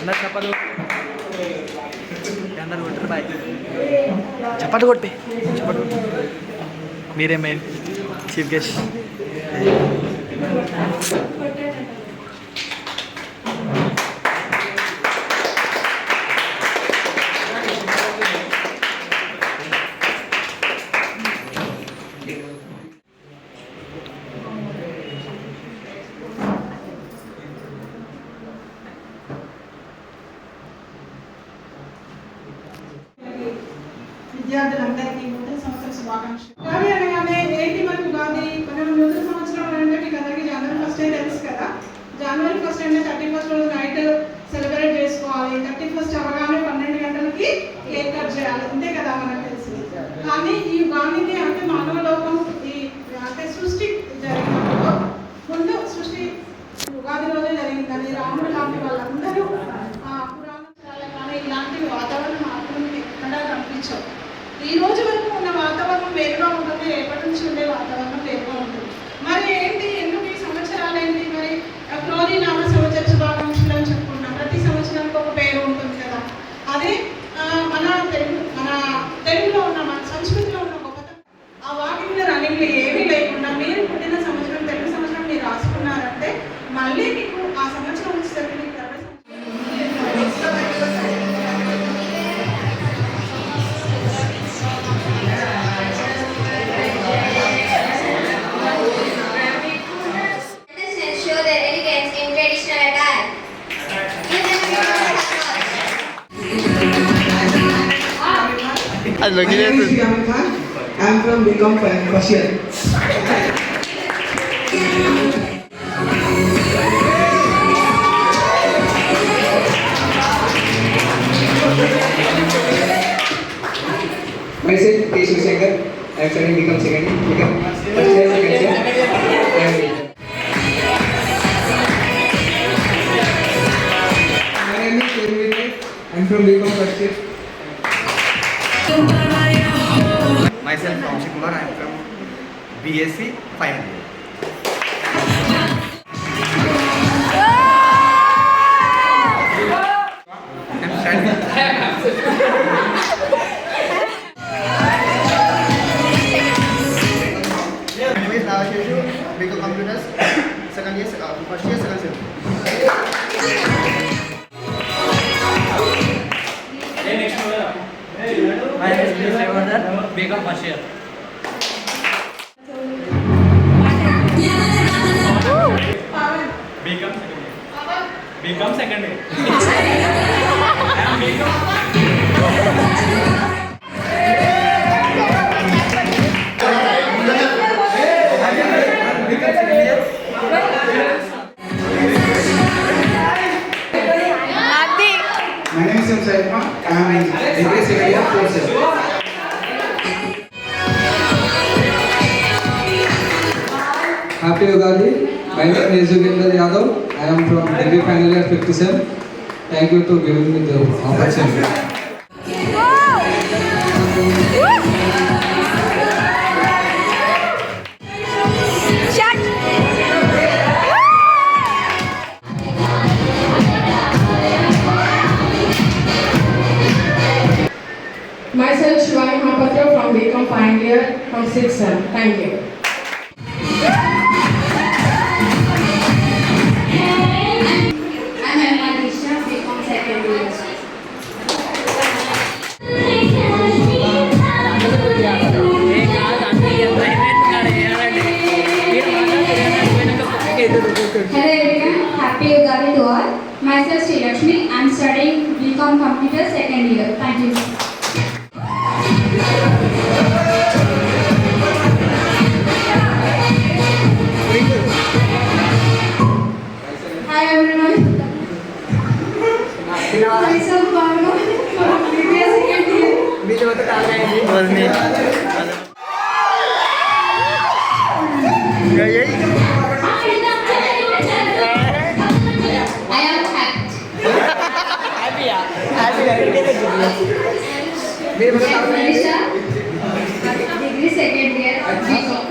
అందరు అందరు కొట్టరు బాయ్ చప్పట్లు కొట్టి చప్పట్లు మీరే మెయిన్ చీఫ్ గెస్ట్. విద్యార్థులందరికీ నూతన సంవత్సర శుభాకాంక్షలు. ఉగాది అనగానే ఏంటి మనకు ఉగాది? మనం నూతన సంవత్సరం అంటే మీకు అందరికీ జనవరి 1 తెలుసు కదా. జనవరి 1 అంటే 31 రోజు నైట్ సెలబ్రేట్ చేసుకోవాలి. 31 అవగానే 12 గంటలకి కేక్ కట్ చేయాలి, అంతే కదా మనకు తెలిసి. కానీ ఈ ఉగాదికి అంటే మానవ లోకం ఈ అంటే సృష్టి జరిగినప్పుడు ముందు సృష్టి ఉగాది రోజే జరిగిందని రాముడు లాంటి వాళ్ళందరూ పురాణాలు కానీ ఇలాంటి వాతావరణ మార్పులు ఎక్కడా కనిపించవు. ఈ రోజు వరకు ఉన్న వాతావరణం వేరుగా ఉంటుంది, రేపటి నుంచి ఉండే వాతావరణం వేరుగా ఉంటుంది. మరి ఏంటి, ఎందుకు ఈ సంవత్సరాలు ఏంటి? మరి క్రోధి నామ సంవత్సర శుభాకాంక్షలు అని చెప్పుకుంటున్నాం. ప్రతి సంవత్సరానికి ఒక పేరు ఉంటుంది కదా. అదే మన తెలుగులో ఉన్న మన సంస్కృతిలో ఉన్న గొప్పతనం. ఆ వాటి మీద రన్నింగ్లు ఏమీ లేకుండా మీరు పుట్టిన సంవత్సరం తెలుగు సంవత్సరం మీరు రాసుకున్నారంటే మళ్ళీ మీకు ఆ సంవత్సరం వచ్చేసరికి మీకు I'm from BCom first year. Myself, K. Shivashankar. I am studying BCom second year. First year, second year. My name is K. I am from BCom first year. Myself, Ramshi Kumar. I am from BSc final year. BCom computers, second year, first year, second year. My name is BCom first year. BCom second year. My name is Saima. I am degree second year, fourth year. Happy Ugadi. My name is Yugender Yadav. I am from degree final year, 5th sem. Thank you to giving me the opportunity. Myself, Shivani Mahapatra from BCom final year from 6th sem. Thank you. I'm Manisha, BCom second year. Hello everyone, happy Ugadi to all. Myself Sri Lakshmi, I'm studying BCom Computer second year. Thank you. Hi everyone. Myself Bhavna from previous second year. I am happy. Manisha, degree second year, BCom.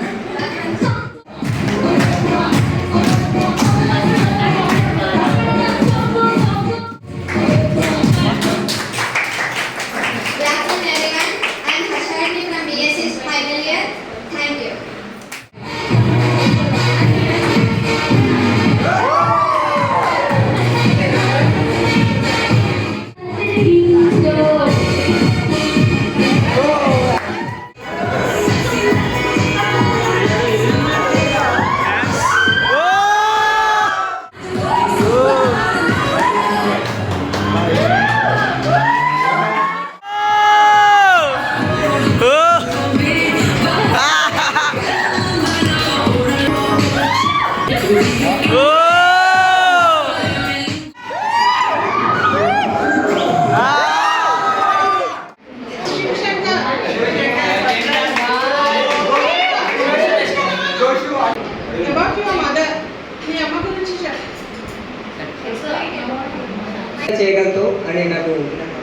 చేయగలుగుతావు అని నాకు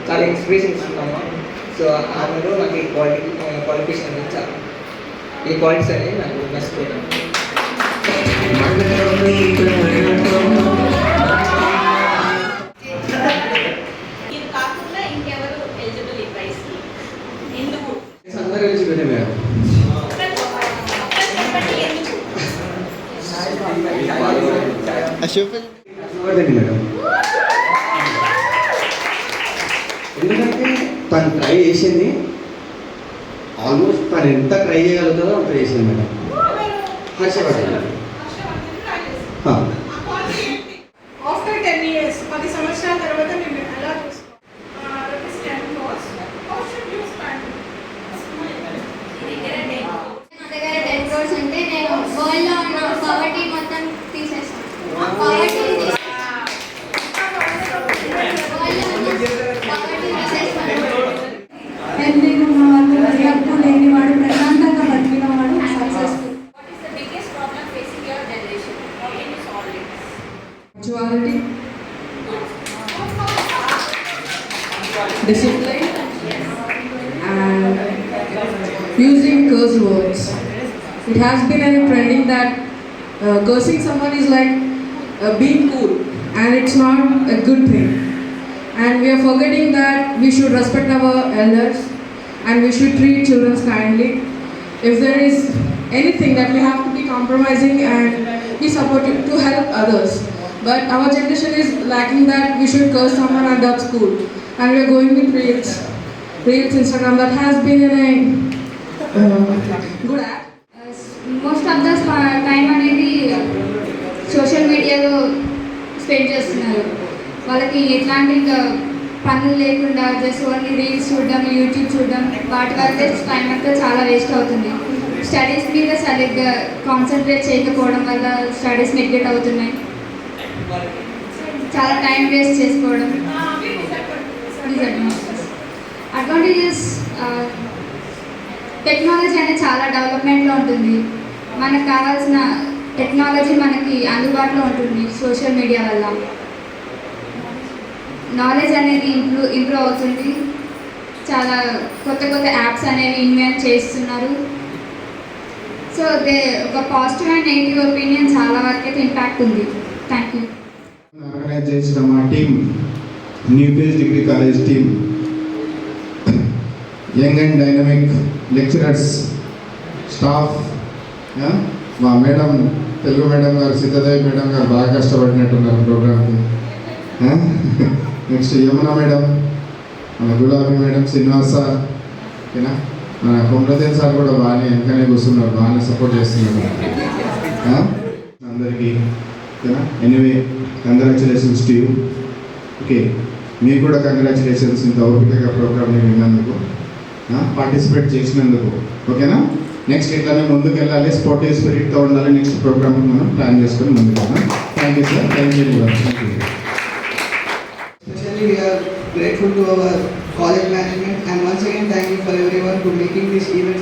చాలా inspiration ఇస్తుందమ్మా. So ఆమెలో నాకు ఈ qualification అనేది చాలా ఈ qualities అనేవి నాకు నచ్చిపోయాను. ఇది కాకుండా ఇంకెవరు ఎలిజిబుల్ ఈ ప్రైస్కి? ఎందుకు? అందరూ ఎలిజిబుల్ మేడం. చెప్పండి ఎందుకు? చూడండి మేడం, ఎందుకంటే తను ట్రై చేసింది ఆల్మోస్ట్ తను ఎంత ట్రై చేయగలుగుతుందో అంత చేసింది మేడం. హర్షపడ్డాను. ఆఫ్టర్ 10 years 10 సంవత్సరాల తర్వాత మేము ఎలా చూస్తాం? నా దగ్గర 10 crores ఉంటే నేను వరల్డ్లో ఉన్న పవర్టీ మొత్తం తీసేస్తాను. పవర్టీ హెల్తీగా ఉన్నవాడు, డబ్బు లేనివాడు, ప్రశాంతంగా బతికినవాడు successful. What is the biggest problem facing your generation? How can you solve it? Punctuality, discipline, and using curse words. It has been a trending that cursing someone is like being cool, and it's not a good thing. And we are forgetting that we should respect our elders and we should treat children kindly. If there is anything that we have to be compromising and be supportive to help others. But our generation is lacking that we should curse someone and that's cool. And we are going with Reels, Instagram that has been in a good app. Most of the time అనేది social మీడియాలో spend చేస్తున్నారు. వాళ్ళకి ఎట్లాంటి ఇంకా పనులు లేకుండా just only reels చూడడం, YouTube చూడడం, వాటి వల్లే టైం అంతా చాలా వేస్ట్ అవుతుంది. స్టడీస్ మీద సరిగ్గా కాన్సన్ట్రేట్ చేయకపోవడం వల్ల స్టడీస్ నెగ్లెక్ట్ అవుతున్నాయి. చాలా టైం వేస్ట్ చేసుకోవడం. అడ్వాంటేజెస్, టెక్నాలజీ అనేది చాలా డెవలప్మెంట్లో ఉంటుంది. మనకు కావాల్సిన టెక్నాలజీ మనకి అందుబాటులో ఉంటుంది సోషల్ మీడియా వల్ల. నాలెడ్జ్ అనేది ఇంప్రూవ్ అవుతుంది. చాలా కొత్త కొత్త యాప్స్ అనేవి ఇన్వెంట్ చేస్తున్నారు. సో ఒక పాజిటివ్ అండ్ నెగిటివ్ ఒపీనియన్ చాలా వరకు అయితే ఇంపాక్ట్ ఉంది. Thank you. ఆర్గనైజ్ చేసిన మా team, new phase degree college team, young and dynamic lecturers, staff, మా మేడం, తెలుగు మేడం గారు, సీతాదేవి మేడం గారు బాగా కష్టపడినట్టున్నారు ప్రోగ్రామ్కి. నెక్స్ట్ యమున మేడం, మన గులాబీ మేడం, శ్రీనివాస్ సార్, ఓకేనా, మన కొమరదేవ్ సార్ కూడా బాగానే వెనకనే కూర్చున్నారు, బాగానే సపోర్ట్ చేస్తున్నారు అందరికీ, ఓకేనా. Anyway, congratulations to you. Okay, మీకు కూడా కంగ్రాచులేషన్స్ ఇంత ఓపికగా ప్రోగ్రామ్ని విన్నందుకు, పార్టిసిపేట్ చేసినందుకు, ఓకేనా. నెక్స్ట్ ఇట్లానే ముందుకు వెళ్ళాలి, స్పోర్టివ్ స్పిరిట్తో ఉండాలి. నెక్స్ట్ ప్రోగ్రామ్ మనం ప్లాన్ చేసుకొని ముందుకు వెళ్దాం. Thank you sir, thank you. Especially we are grateful to our college management and once again thank you for everyone for making this event